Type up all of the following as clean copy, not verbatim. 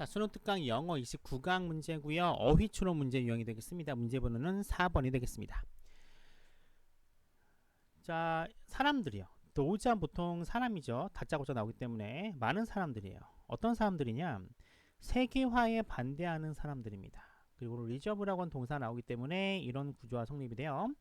자, 수능 특강 영어 29강 문제고요. 어휘 추론 문제 유형이 되겠습니다. 문제 번호는 4번이 되겠습니다. 자, 사람들이요. 노자 보통 사람이죠. 다짜고짜 나오기 때문에 많은 사람들이에요. 어떤 사람들이냐? 세계화에 반대하는 사람들입니다. 그리고 리저브라고 하는 동사 나오기 때문에 이런 구조화 성립이 돼요.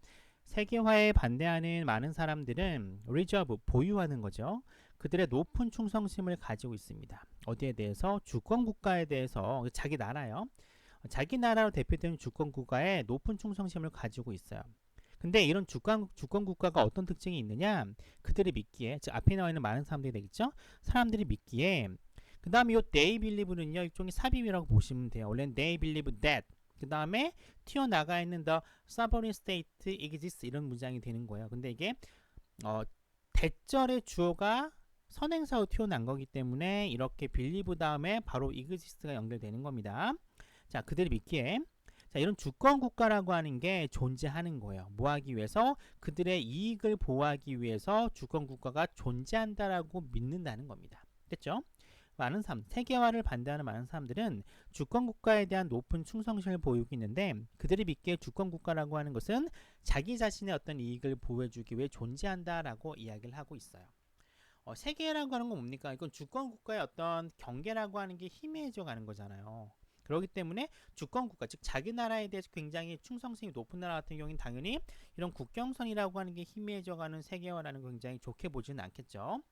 세계화에 반대하는 많은 사람들은 리저브, 보유하는 거죠. 그들의 높은 충성심을 가지고 있습니다. 어디에 대해서? 주권국가에 대해서, 자기 나라요. 자기 나라로 대표되는 주권국가에 높은 충성심을 가지고 있어요. 근데 이런 주권국가가 어떤 특징이 있느냐? 그들이 믿기에, 즉 앞에 나와 있는 많은 사람들이 되겠죠? 사람들이 믿기에, 그 다음에 이 they believe는요, 일종의 삽입이라고 보시면 돼요. 원래는 they believe that. 그 다음에 튀어나가 있는 the sovereign state exists 이런 문장이 되는 거예요. 근데 이게 대절의 주어가 선행사로 튀어난 거기 때문에 이렇게 believe 다음에 바로 exist가 연결되는 겁니다. 자, 그들이 믿기에, 자, 이런 주권국가라고 하는 게 존재하는 거예요. 뭐 하기 위해서? 그들의 이익을 보호하기 위해서 주권국가가 존재한다라고 믿는다는 겁니다. 됐죠? 많은 사람, 세계화를 반대하는 많은 사람들은 주권국가에 대한 높은 충성심을 보이고 있는데, 그들이 믿기에 주권국가라고 하는 것은 자기 자신의 어떤 이익을 보호해주기 위해 존재한다라고 이야기를 하고 있어요. 세계라고 하는 건 뭡니까? 이건 주권국가의 어떤 경계라고 하는 게 희미해져 가는 거잖아요. 그렇기 때문에 주권국가, 즉 자기 나라에 대해서 굉장히 충성심이 높은 나라 같은 경우는 당연히 이런 국경선이라고 하는 게 희미해져가는 세계화라는 걸 굉장히 좋게 보지는 않겠죠.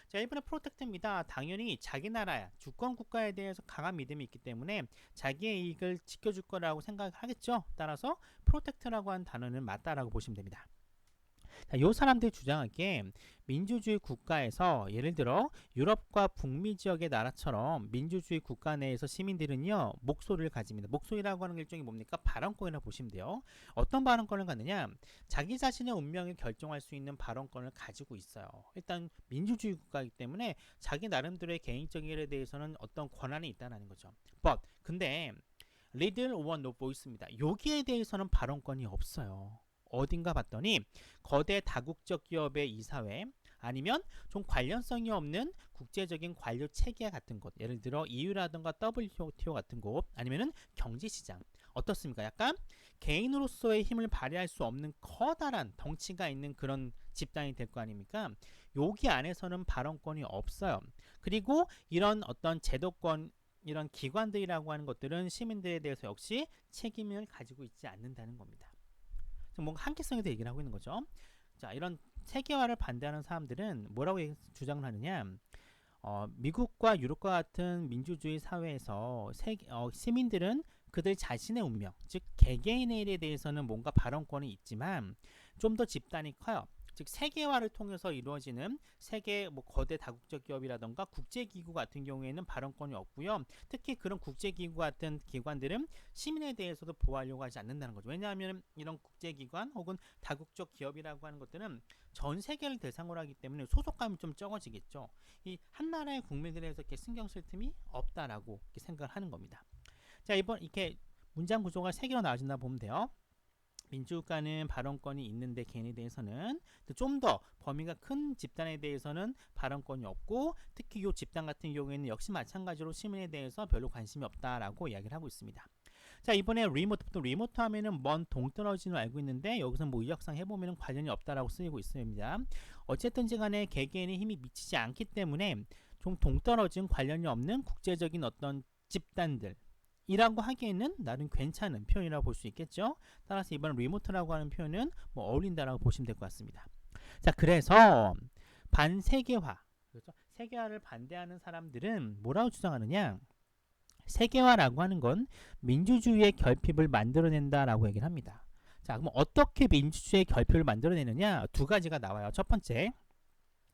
자, 1번은 프로텍트입니다. 당연히 자기 나라야, 주권국가에 대해서 강한 믿음이 있기 때문에 자기의 이익을 지켜줄 거라고 생각하겠죠. 따라서 프로텍트라고 하는 단어는 맞다라고 보시면 됩니다. 자, 요 사람들이 주장하기에 민주주의 국가에서 예를 들어 유럽과 북미 지역의 나라처럼 민주주의 국가 내에서 시민들은요 목소리를 가집니다. 목소리라고 하는 일종이 뭡니까? 발언권이라고 보시면 돼요. 어떤 발언권을 갖느냐? 자기 자신의 운명을 결정할 수 있는 발언권을 가지고 있어요. 일단 민주주의 국가이기 때문에 자기 나름대로의 개인적인 일에 대해서는 어떤 권한이 있다는 거죠. 근데 리들 or no voice입니다. 여기에 대해서는 발언권이 없어요. 어딘가 봤더니 거대 다국적 기업의 이사회, 아니면 좀 관련성이 없는 국제적인 관료 체계 같은 곳, 예를 들어 EU라든가 WTO 같은 곳, 아니면은 경제시장. 어떻습니까? 약간 개인으로서의 힘을 발휘할 수 없는 커다란 덩치가 있는 그런 집단이 될 거 아닙니까? 여기 안에서는 발언권이 없어요. 그리고 이런 어떤 제도권, 이런 기관들이라고 하는 것들은 시민들에 대해서 역시 책임을 가지고 있지 않는다는 겁니다. 뭔가 한계성에 대해 얘기를 하고 있는 거죠. 자, 이런 세계화를 반대하는 사람들은 뭐라고 주장을 하느냐? 미국과 유럽과 같은 민주주의 사회에서 시민들은 그들 자신의 운명, 즉 개개인의 일에 대해서는 뭔가 발언권이 있지만 좀 더 집단이 커요. 즉 세계화를 통해서 이루어지는 세계 거대 다국적 기업이라던가 국제기구 같은 경우에는 발언권이 없고요. 특히 그런 국제기구 같은 기관들은 시민에 대해서도 보호하려고 하지 않는다는 거죠. 왜냐하면 이런 국제기관 혹은 다국적 기업이라고 하는 것들은 전 세계를 대상으로 하기 때문에 소속감이 좀 적어지겠죠. 이 한 나라의 국민들에 대해서 이렇게 신경 쓸 틈이 없다라고 이렇게 생각을 하는 겁니다. 자, 이번 이렇게 문장 구조가 3개로 나눠진다 보면 돼요. 민주국가는 발언권이 있는데 개인에 대해서는 좀 더 범위가 큰 집단에 대해서는 발언권이 없고, 특히 이 집단 같은 경우에는 역시 마찬가지로 시민에 대해서 별로 관심이 없다라고 이야기를 하고 있습니다. 자, 이번에 리모트 하면은 먼 동떨어진을 알고 있는데 여기서 뭐 의역상 해보면은 관련이 없다라고 쓰이고 있습니다. 어쨌든지 간에 개개인의 힘이 미치지 않기 때문에 좀 동떨어진 관련이 없는 국제적인 어떤 집단들 이라고 하기에는 나름 괜찮은 표현이라고 볼 수 있겠죠. 따라서 이번 리모트라고 하는 표현은 뭐 어울린다라고 보시면 될 것 같습니다. 자, 그래서 반세계화, 그렇죠? 세계화를 반대하는 사람들은 뭐라고 주장하느냐? 세계화라고 하는 건 민주주의의 결핍을 만들어낸다라고 얘기를 합니다. 자, 그럼 어떻게 민주주의의 결핍을 만들어내느냐? 2가지가 나와요. 첫 번째,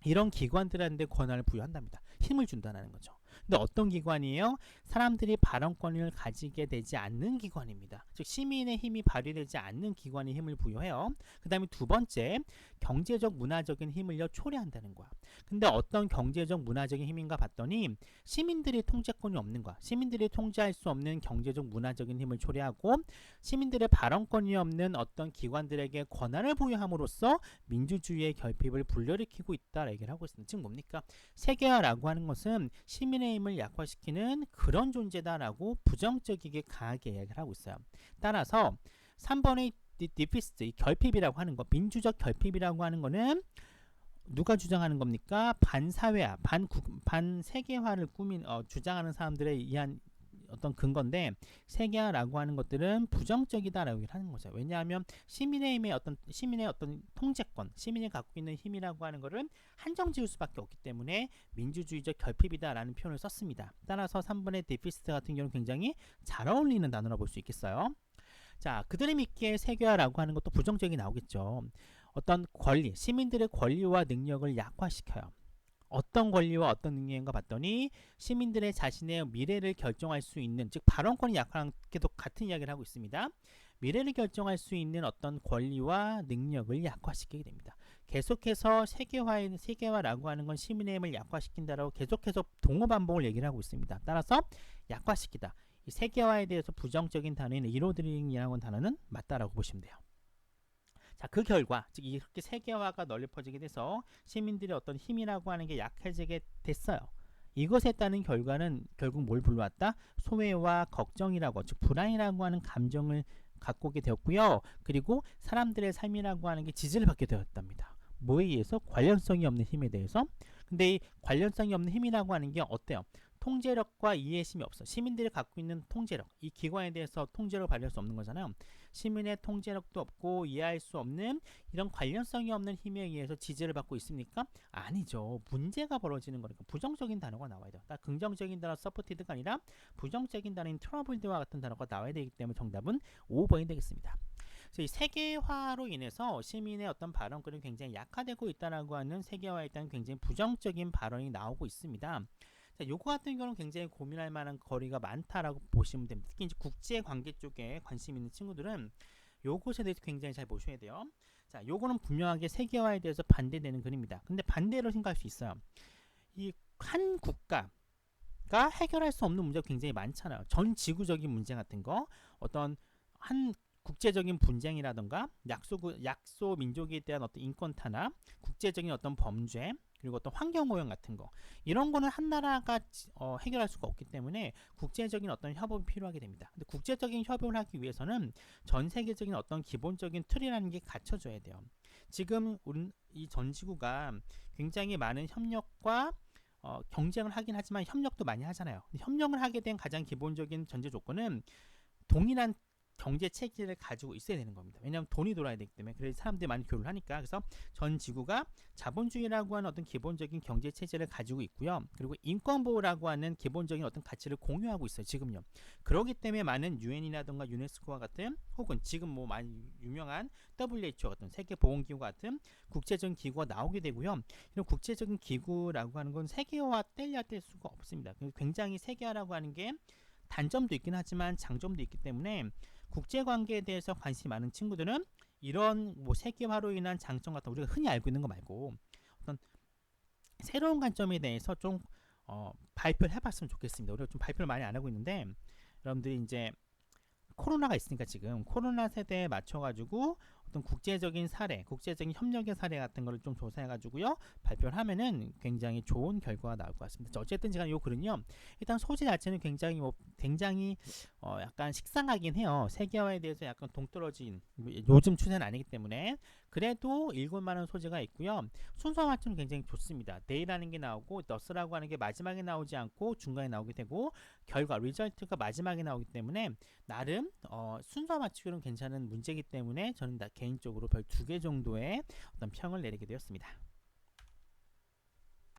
이런 기관들한테 권한을 부여한답니다. 힘을 준다는 거죠. 근데 어떤 기관이에요? 사람들이 발언권을 가지게 되지 않는 기관입니다. 즉 시민의 힘이 발휘되지 않는 기관이 힘을 부여해요. 그 다음에 2번째, 경제적 문화적인 힘을요 초래한다는 거야. 근데 어떤 경제적 문화적인 힘인가 봤더니 시민들이 통제권이 없는 거야. 시민들이 통제할 수 없는 경제적 문화적인 힘을 초래하고 시민들의 발언권이 없는 어떤 기관들에게 권한을 부여함으로써 민주주의의 결핍을 불러일으키고 있다 얘기를 하고 있습니다. 즉 뭡니까? 세계화라고 하는 것은 시민의 시민의 힘을 약화시키는 그런 존재다라고 부정적이게 강하게 이야기를 하고 있어요. 따라서 3번의 디피스트, 이 결핍이라고 하는 거, 민주적 결핍이라고 하는 거는 누가 주장하는 겁니까? 반사회화, 반세계화를 주장하는 사람들에 의한 어떤 근거인데, 세계화라고 하는 것들은 부정적이다라고 하는 거죠. 왜냐하면 시민의 어떤 통제권, 시민이 갖고 있는 힘이라고 하는 것을 한정 지을 수밖에 없기 때문에 민주주의적 결핍이다라는 표현을 썼습니다. 따라서 3번의 데피스트 같은 경우는 굉장히 잘 어울리는 단어라고 볼 수 있겠어요. 자, 그들이 믿기에 세계화라고 하는 것도 부정적이 나오겠죠. 어떤 권리, 시민들의 권리와 능력을 약화시켜요. 어떤 권리와 어떤 능력인가 봤더니 시민들의 자신의 미래를 결정할 수 있는, 즉 발언권이 약한 게도 같은 이야기를 하고 있습니다. 미래를 결정할 수 있는 어떤 권리와 능력을 약화시키게 됩니다. 계속해서 세계화라고 하는 건 시민의 힘을 약화시킨다라고 계속해서 동어 반복을 얘기를 하고 있습니다. 따라서 약화시키다. 이 세계화에 대해서 부정적인 단어인 이로드링이라는 단어는 맞다라고 보시면 돼요. 자, 그 결과, 즉 이렇게 세계화가 널리 퍼지게 돼서 시민들의 어떤 힘이라고 하는 게 약해지게 됐어요. 이것에 따른 결과는 결국 뭘 불러왔다? 소외와 걱정이라고, 즉 불안이라고 하는 감정을 갖고 오게 되었고요. 그리고 사람들의 삶이라고 하는 게 지지를 받게 되었답니다. 뭐에 의해서? 관련성이 없는 힘에 대해서. 근데 이 관련성이 없는 힘이라고 하는 게 어때요? 통제력과 이해심이 없어. 시민들이 갖고 있는 통제력, 이 기관에 대해서 통제력을 발휘할 수 없는 거잖아요. 시민의 통제력도 없고 이해할 수 없는 이런 관련성이 없는 힘에 의해서 지지를 받고 있습니까? 아니죠. 문제가 벌어지는 거니까 부정적인 단어가 나와야 돼요. 그러니까 긍정적인 단어 서포티드가 아니라 부정적인 단어인 트러블드와 같은 단어가 나와야 되기 때문에 정답은 5번이 되겠습니다. 그래서 이 세계화로 인해서 시민의 어떤 발언권이 굉장히 약화되고 있다라고 하는 세계화에 대한 굉장히 부정적인 발언이 나오고 있습니다. 자, 요거 같은 경우는 굉장히 고민할 만한 거리가 많다라고 보시면 됩니다. 특히 이제 국제 관계 쪽에 관심 있는 친구들은 요것에 대해서 굉장히 잘 보셔야 돼요. 자, 요거는 분명하게 세계화에 대해서 반대되는 글입니다. 근데 반대로 생각할 수 있어요. 이 한 국가가 해결할 수 없는 문제가 굉장히 많잖아요. 전 지구적인 문제 같은 거, 어떤 한 국제적인 분쟁이라던가 약소 민족에 대한 어떤 인권 탄압, 국제적인 어떤 범죄, 그리고 어떤 환경오염 같은 거, 이런 거는 한 나라가 해결할 수가 없기 때문에 국제적인 어떤 협업이 필요하게 됩니다. 근데 국제적인 협업을 하기 위해서는 전 세계적인 어떤 기본적인 틀이라는 게 갖춰져야 돼요. 지금 이 전 지구가 굉장히 많은 협력과 경쟁을 하긴 하지만 협력도 많이 하잖아요. 협력을 하게 된 가장 기본적인 전제 조건은 동일한 경제 체계를 가지고 있어야 되는 겁니다. 왜냐하면 돈이 돌아야 되기 때문에. 그래서 사람들이 많이 교류를 하니까. 그래서 전 지구가 자본주의라고 하는 어떤 기본적인 경제 체제를 가지고 있고요. 그리고 인권보호라고 하는 기본적인 어떤 가치를 공유하고 있어요. 지금요. 그렇기 때문에 많은 유엔이라든가 유네스코와 같은, 혹은 지금 뭐 많이 유명한 WHO 같은 세계보건기구 같은 국제적인 기구가 나오게 되고요. 이런 국제적인 기구라고 하는 건 세계화와 뗄래야 뗄 수가 없습니다. 굉장히 세계화라고 하는 게 단점도 있긴 하지만 장점도 있기 때문에 국제관계에 대해서 관심이 많은 친구들은 이런 뭐 세계화로 인한 장점 같은 우리가 흔히 알고 있는 거 말고 어떤 새로운 관점에 대해서 좀 발표를 해봤으면 좋겠습니다. 우리가 좀 발표를 많이 안 하고 있는데, 여러분들이 이제 코로나가 있으니까 지금 코로나 세대에 맞춰가지고 어떤 국제적인 사례, 국제적인 협력의 사례 같은 거를 좀 조사해가지고요 발표를 하면은 굉장히 좋은 결과가 나올 것 같습니다. 어쨌든 제가 요 글은요, 일단 소재 자체는 굉장히 약간 식상하긴 해요. 세계화에 대해서 약간 동떨어진 요즘 추세는 아니기 때문에 그래도 읽을만한 소재가 있고요. 순서 맞추면 굉장히 좋습니다. 데이라는 게 나오고 너스라고 하는 게 마지막에 나오지 않고 중간에 나오게 되고, 결과 리절트가 마지막에 나오기 때문에 나름 순서 맞추기는 괜찮은 문제이기 때문에 저는 개인적으로 별 2개 정도의 어떤 평을 내리게 되었습니다.